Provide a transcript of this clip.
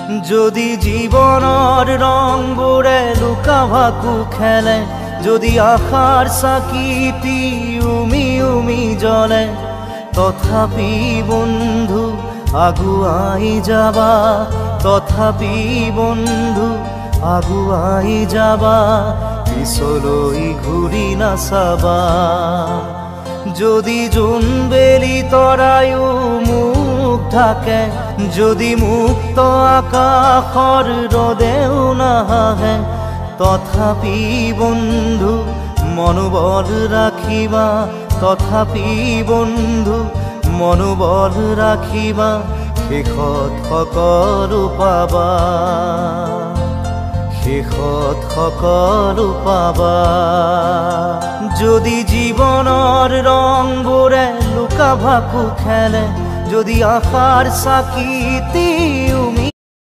যদি জীবনৰ ৰংবোৰে লুকা ভাকু খেলে, যদি আশাৰ চাকিটি উমি উমি জ্বলে, তথাপি বন্ধু আগুৱাই যাবা, তথাপি বন্ধু আগুৱাই যাবা, পিছলৈ ঘূৰি নাচাবা। যদি জোনবেলি তৰায়ো মুখ ঢাকে, যদি মুক্ত আকাশৰ ৰদেও নাহে, তথাপি বন্ধু মনোবল ৰাখিবা, তথাপি বন্ধু মনোবল ৰাখিবা, শেষত সকলো পাবা, শেষত সকলো পাবা। যদি জীৱনৰ ৰংবোৰে লুকা ভাকু খেলে, যদি আশাৰ চাকিটি